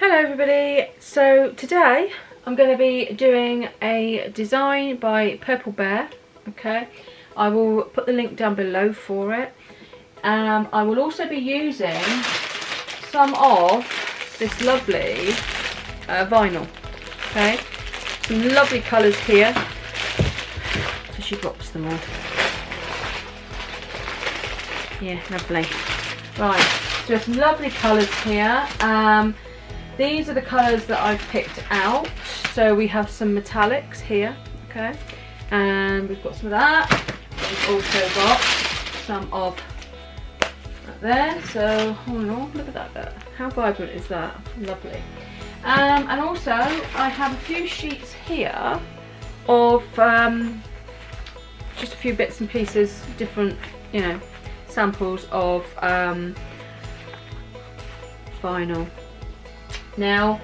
Hello everybody, so today I'm going to be doing a design by Purple Bear. Okay, I will put the link down below for it. I will also be using some of this lovely vinyl. Okay, some lovely colours here. So she drops them all. Yeah, lovely. Right, so there's some lovely colours here. These are the colours that I've picked out. So we have some metallics here, okay, and we've got some of that. We've also got some of that there. So hold on, look at that there. How vibrant is that? Lovely. And also I have a few sheets here of just a few bits and pieces, different, you know, samples of vinyl. Now,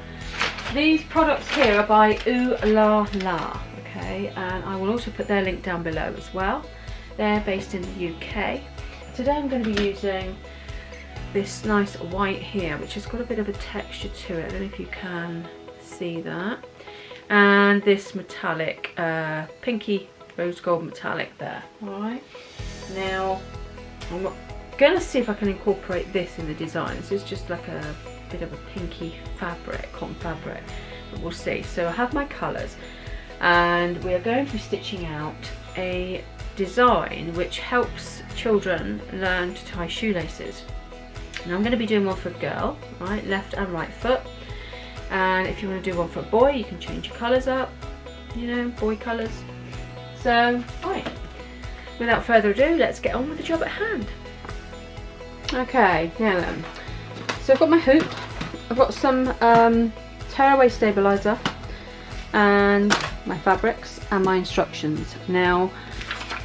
these products here are by Ooh La La, okay, and I will also put their link down below as well. They're based in the UK. Today I'm going to be using this nice white here, which has got a bit of a texture to it. I don't know if you can see that. And this metallic, pinky rose gold metallic there. Alright, now I'm going to see if I can incorporate this in the design. This is just like a bit of a pinky fabric, cotton fabric, but we'll see. So I have my colours and we are going to be stitching out a design which helps children learn to tie shoelaces. Now I'm going to be doing one for a girl, right, left and right foot, and if you want to do one for a boy you can change your colours up, you know, boy colours. So right, without further ado, let's get on with the job at hand. Okay, now then, so I've got my hoop, I've got some tearaway stabiliser and my fabrics and my instructions. Now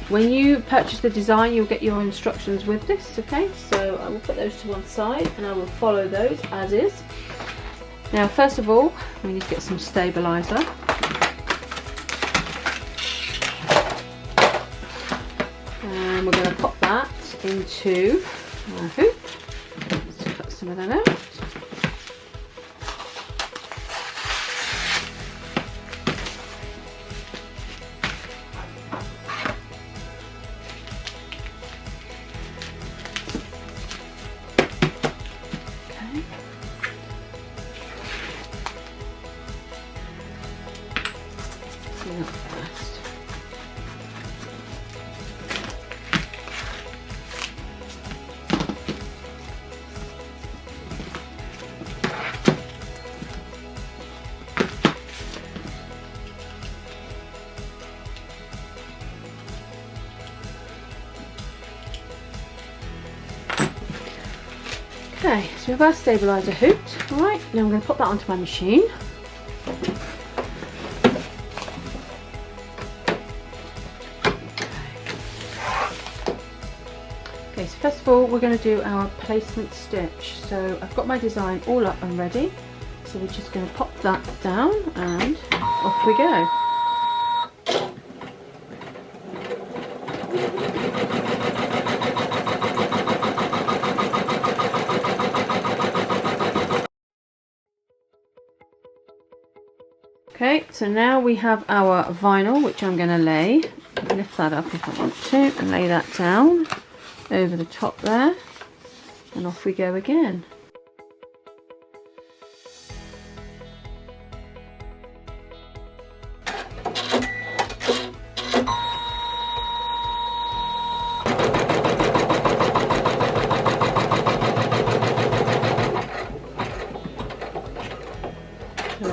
when you purchase the design you'll get your instructions with this, okay, so I will put those to one side and I will follow those as is. Now first of all we need to get some stabiliser. And we're going to pop that into our hoop. Let's cut some of that out. Okay. Do that first. Okay, so we have our stabiliser hooped. Alright, now I'm going to put that onto my machine. Okay, so first of all we're going to do our placement stitch. So I've got my design all up and ready. So we're just going to pop that down and off we go. Okay, so now we have our vinyl, which I'm going to lay, lift that up if I want to, and lay that down over the top there, and off we go again.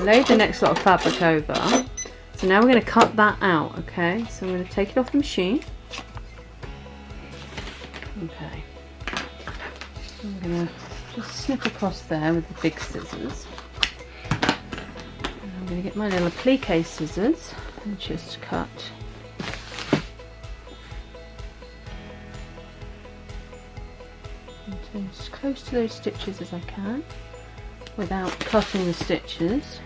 Lay the next lot of fabric over. So now we're going to cut that out, okay? So I'm going to take it off the machine. Okay. So I'm going to just snip across there with the big scissors. And I'm going to get my little applique scissors and just cut into as close to those stitches as I can without cutting the stitches.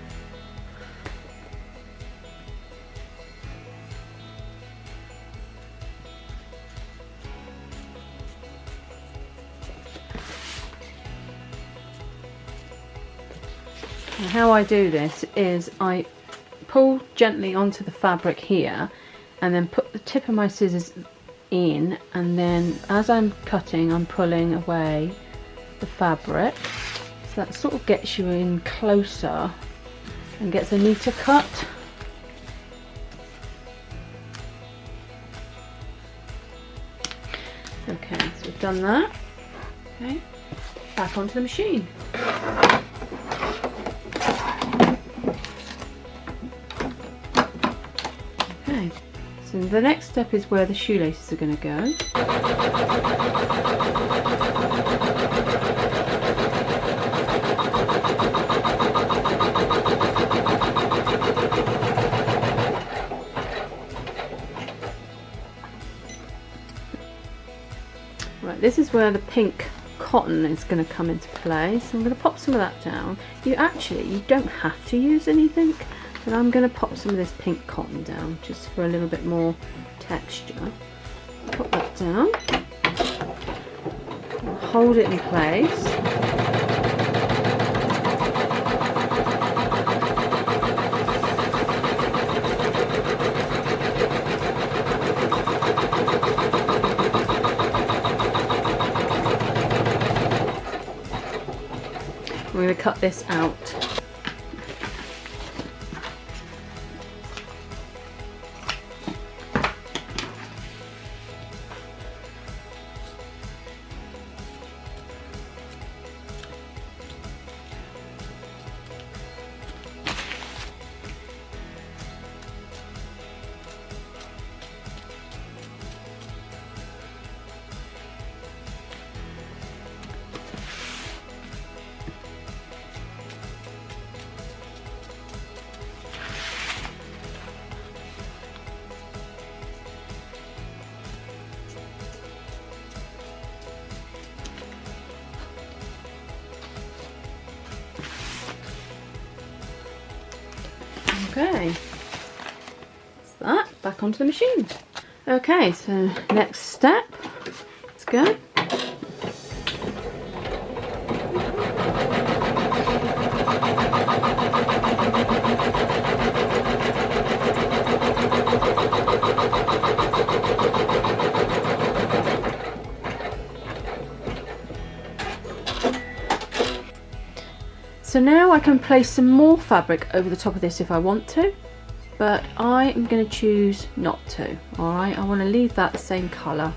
And how I do this is I pull gently onto the fabric here and then put the tip of my scissors in, and then as I'm cutting I'm pulling away the fabric, so that sort of gets you in closer and gets a neater cut. Okay, so we've done that. Okay, back onto the machine. Okay, so the next step is where the shoelaces are going to go. Right, this is where the pink cotton is going to come into play, so I'm going to pop some of that down. You don't have to use anything, but I'm going to pop some of this pink cotton down just for a little bit more texture. Put that down, hold it in place. We're going to cut this out. Okay, that's that, back onto the machine. Okay, so next step, let's go. So now I can place some more fabric over the top of this if I want to, but I am going to choose not to. Alright, I want to leave that the same colour.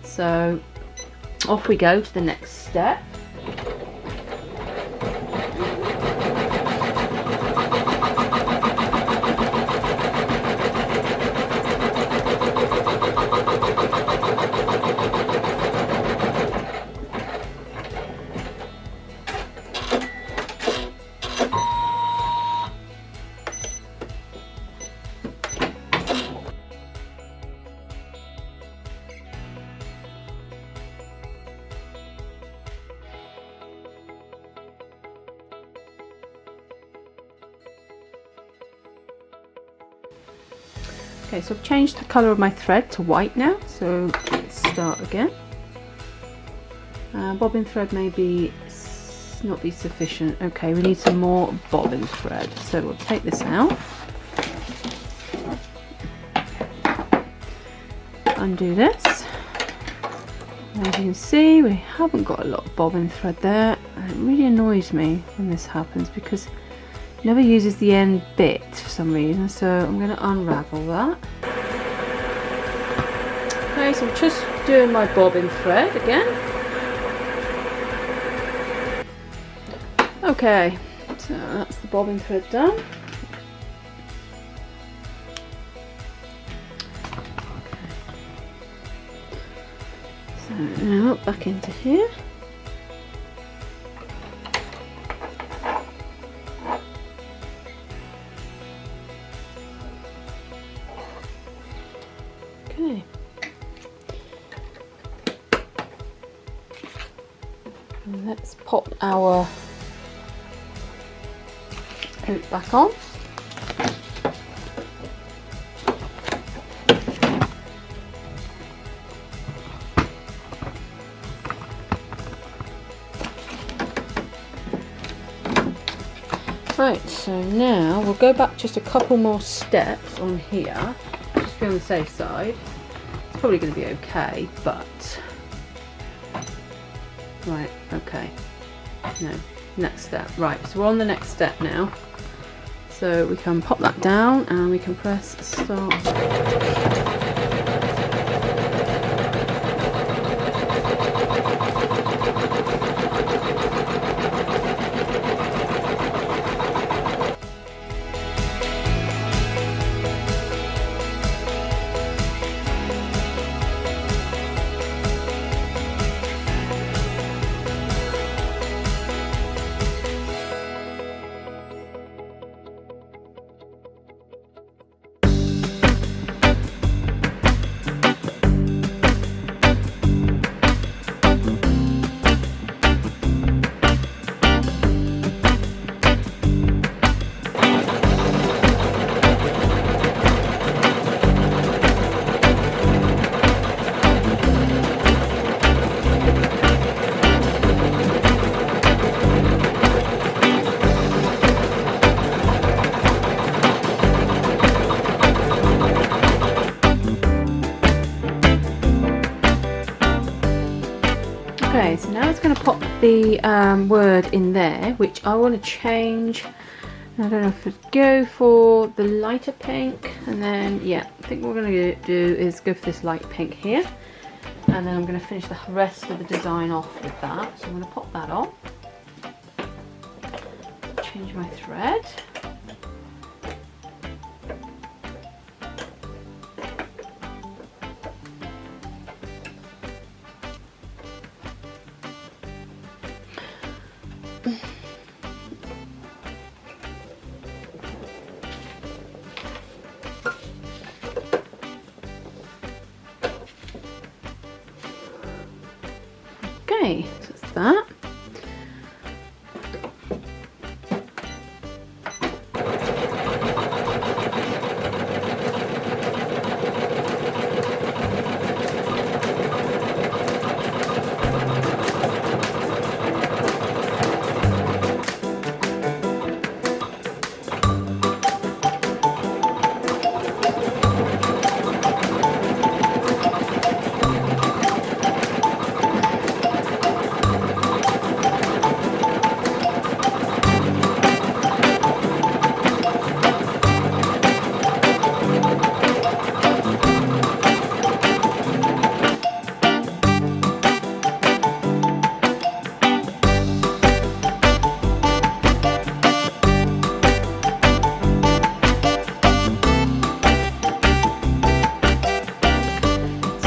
So off we go to the next step. Okay, so I've changed the colour of my thread to white now, so let's start again. Bobbin thread may not be sufficient. Okay, we need some more bobbin thread, so we'll take this out. Undo this. As you can see, we haven't got a lot of bobbin thread there, and it really annoys me when this happens because never uses the end bit for some reason, so I'm going to unravel that. Okay, so I'm just doing my bobbin thread again. Okay, so that's the bobbin thread done. So now back into here. Okay. And let's pop our hoop back on. Right, so now we'll go back just a couple more steps on here, just to be on the safe side. It's probably going to be okay, but right, okay, no, next step. Right, so we're on the next step now. So we can pop that down and we can press start. Okay, so now it's going to pop the word in there, which I want to change. I don't know if it's go for the lighter pink, and then yeah, I think what we're going to do is go for this light pink here, and then I'm going to finish the rest of the design off with that. So I'm going to pop that on, change my thread. Okay, so that's that.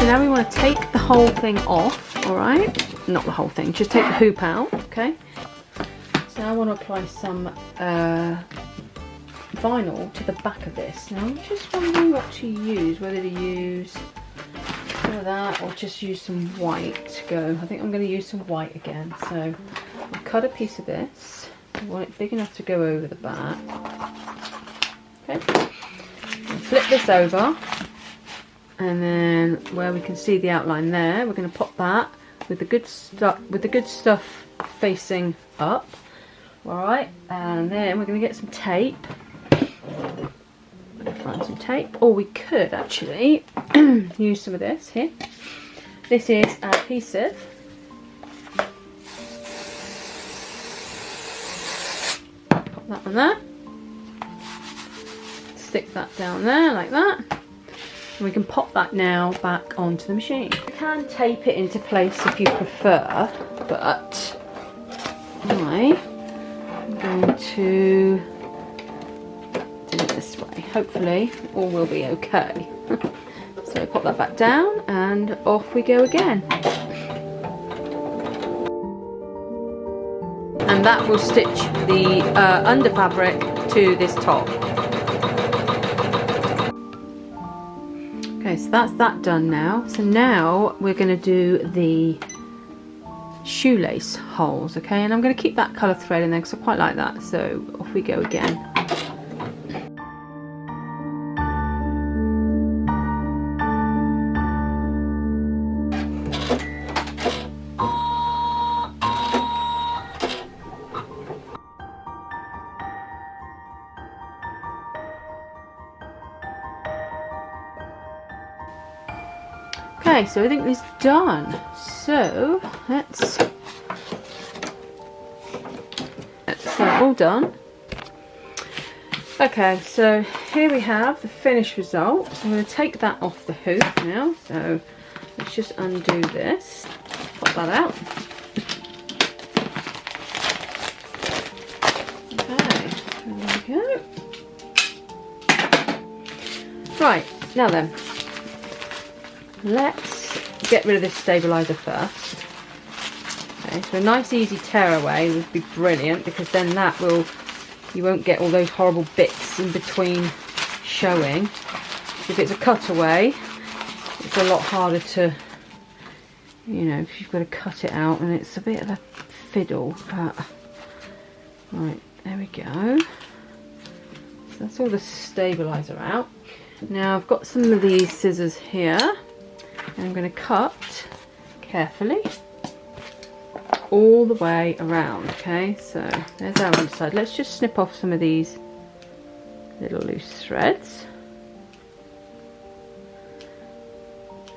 Now we want to take the whole thing off, alright? Not the whole thing, just take the hoop out, okay? So now I want to apply some vinyl to the back of this. Now I'm just wondering what to use, whether to use some of that or just use some white to go. I think I'm going to use some white again. So I'll cut a piece of this. I want it big enough to go over the back. Okay. And flip this over. And then where we can see the outline there, we're going to pop that with the good stuff facing up. All right, and then we're going to get some tape. Find some tape, or we could actually use some of this here. This is adhesive. Pop that on there. Stick that down there like that. And we can pop that now back onto the machine. You can tape it into place if you prefer, but I'm going to do it this way. Hopefully all will be okay. So pop that back down and off we go again. And that will stitch the under fabric to this top. Okay, so that's that done now. So now we're going to do the shoelace holes, okay? And I'm going to keep that colour thread in there because I quite like that. So off we go again. Okay, so everything is done. So let's get it all done. Okay, so here we have the finished result. So I'm going to take that off the hoop now. So let's just undo this. Pop that out. Okay, there we go. Right, now then, let's get rid of this stabiliser first. Okay, so a nice easy tear away would be brilliant, because then that will, you won't get all those horrible bits in between showing. If it's a cutaway, it's a lot harder to, you know, if you've got to cut it out, and it's a bit of a fiddle. But right, there we go. So that's all the stabiliser out. Now I've got some of these scissors here, and I'm going to cut carefully all the way around. Okay, so there's our one side. Let's just snip off some of these little loose threads.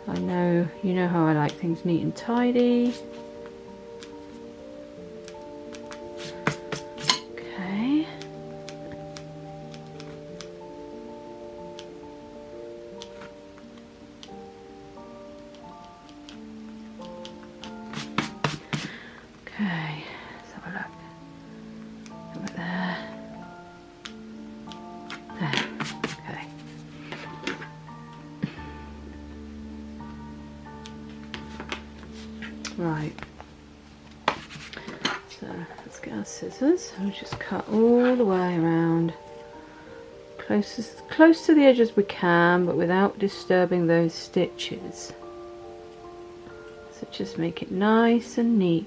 I know, you know how I like things neat and tidy. Okay. Okay, let's have a look. Over there. There. Okay. Right. So let's get our scissors and we'll just cut all the way around, close to the edge as we can, but without disturbing those stitches. So just make it nice and neat.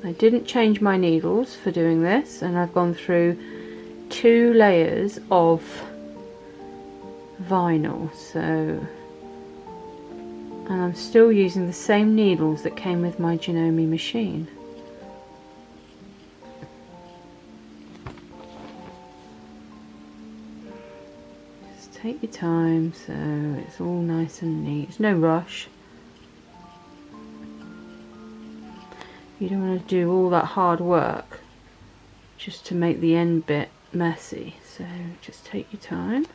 I didn't change my needles for doing this, and I've gone through 2 layers of vinyl, so, and I'm still using the same needles that came with my Janome machine. Just take your time so it's all nice and neat. There's no rush. You don't want to do all that hard work just to make the end bit messy, so just take your time.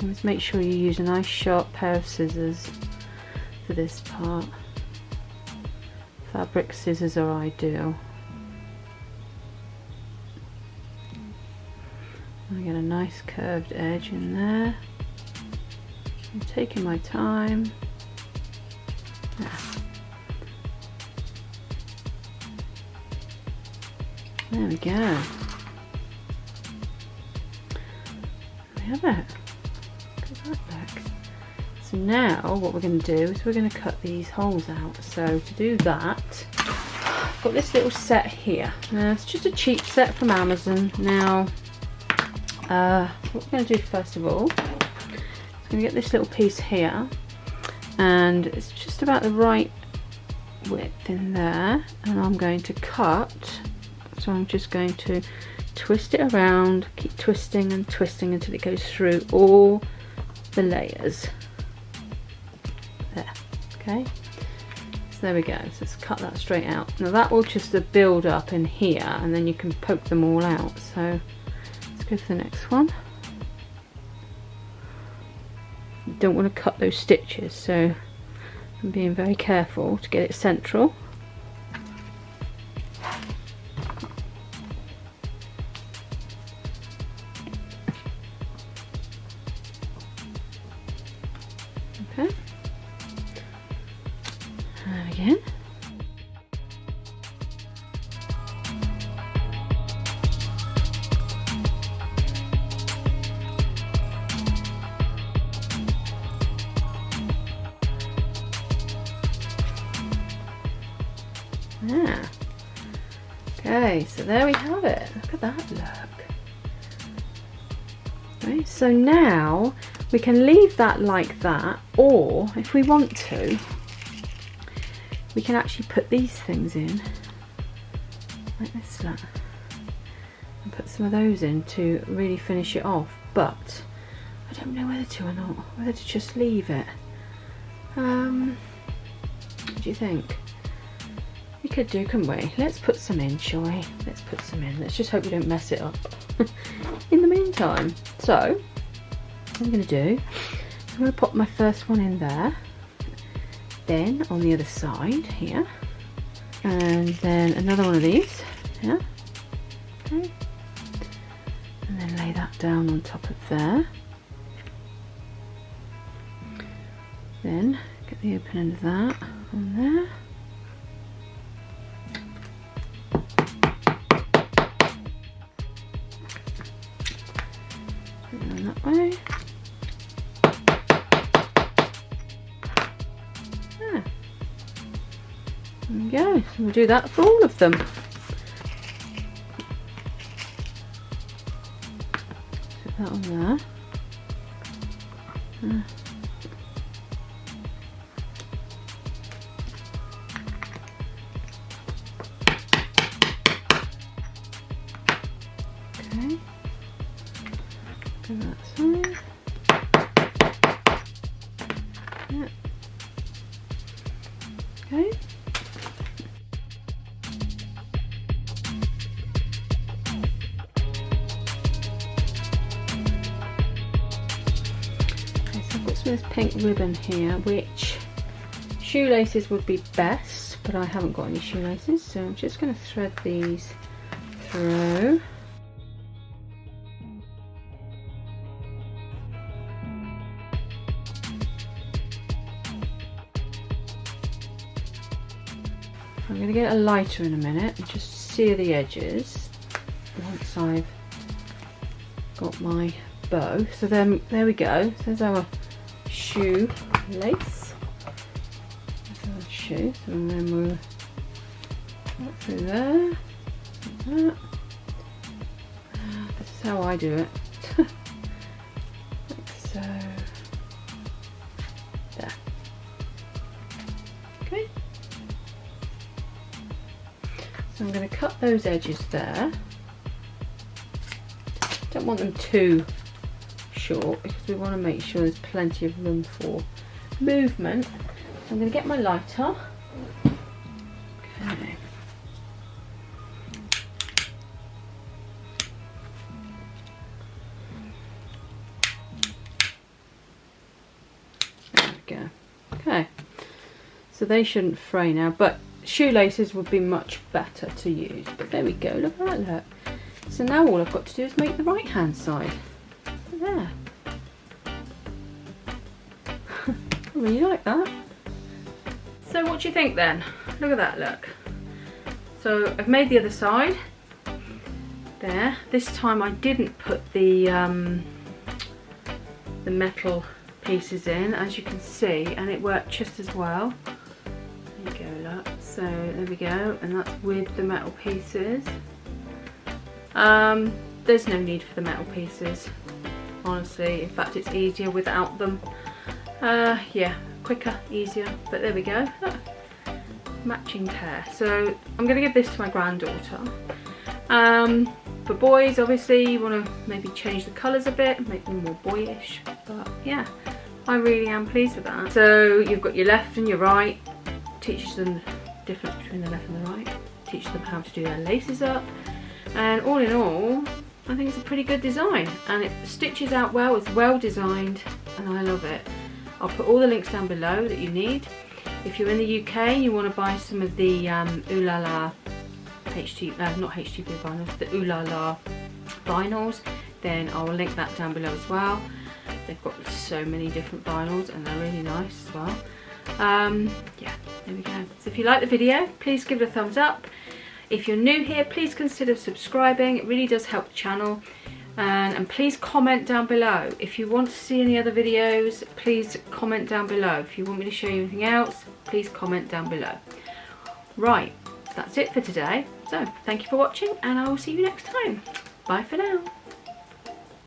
Always make sure you use a nice sharp pair of scissors for this part. Fabric scissors are ideal. I get a nice curved edge in there. I'm taking my time. There we go. There we have it. Look at that look. So now what we're going to do is we're going to cut these holes out. So to do that, I've got this little set here. Now it's just a cheap set from Amazon. Now what we're going to do first of all, I'm going to get this little piece here, and it's just about the right width in there, and I'm going to cut. So I'm just going to twist it around, keep twisting and twisting until it goes through all the layers. There, okay, so there we go. So let's cut that straight out. Now that will just build up in here, and then you can poke them all out. So let's go for the next one. You don't want to cut those stitches, so I'm being very careful to get it central. Okay. And again. There. Okay, so there we have it. Look at that look. Right, so now we can leave that like that, or if we want to, we can actually put these things in like this, look, and put some of those in to really finish it off. But I don't know whether to or not, whether to just leave it. What do you think? We could do, couldn't we? Let's put some in, shall we? Let's put some in. Let's just hope we don't mess it up in the meantime. So, what I'm going to do, I'm going to pop my first one in there. Then on the other side here. And then another one of these. Yeah. Okay. And then lay that down on top of there. Then get the open end of that on there. And that way. Yeah. There we go. So we'll do that for all of them. Put that on there. Okay. Go that side. Yeah. Okay. This pink ribbon here, which shoelaces would be best, but I haven't got any shoelaces, so I'm just going to thread these through. I'm going to get a lighter in a minute and just sear the edges once I've got my bow. So then there we go. So there's our shoe lace. That's our shoe. So then we'll put through there. Like that. This is how I do it. Like so. There. Okay. So I'm going to cut those edges there. Don't want them too short because we want to make sure there's plenty of room for movement. So I'm going to get my lighter. Okay. There we go. Okay. So they shouldn't fray now, but shoelaces would be much better to use. But there we go. Look at that look. So now all I've got to do is make the right hand side. There. I really like that. So what do you think then? Look at that look. So I've made the other side. There. This time I didn't put the metal pieces in, as you can see, and it worked just as well. There you go, look. So there we go, and that's with the metal pieces. There's no need for the metal pieces, honestly. In fact, it's easier without them. Yeah, quicker, easier, but there we go. Look. Matching pair. So I'm going to give this to my granddaughter. For boys, obviously you want to maybe change the colours a bit, make them more boyish, but yeah, I really am pleased with that. So you've got your left and your right, teaches them the difference between the left and the right, teaches them how to do their laces up, and all in all I think it's a pretty good design, and it stitches out well, it's well designed, and I love it. I'll put all the links down below that you need. If you're in the UK and you want to buy some of the Ooh La La not HTV vinyls, the Ooh La La vinyls, then I'll link that down below as well. They've got so many different vinyls and they're really nice as well. Yeah, there we go. So if you like the video, please give it a thumbs up. If you're new here, please consider subscribing. It really does help the channel. And please comment down below. If you want to see any other videos, please comment down below. If you want me to show you anything else, please comment down below. Right, that's it for today. So thank you for watching, and I will see you next time. Bye for now.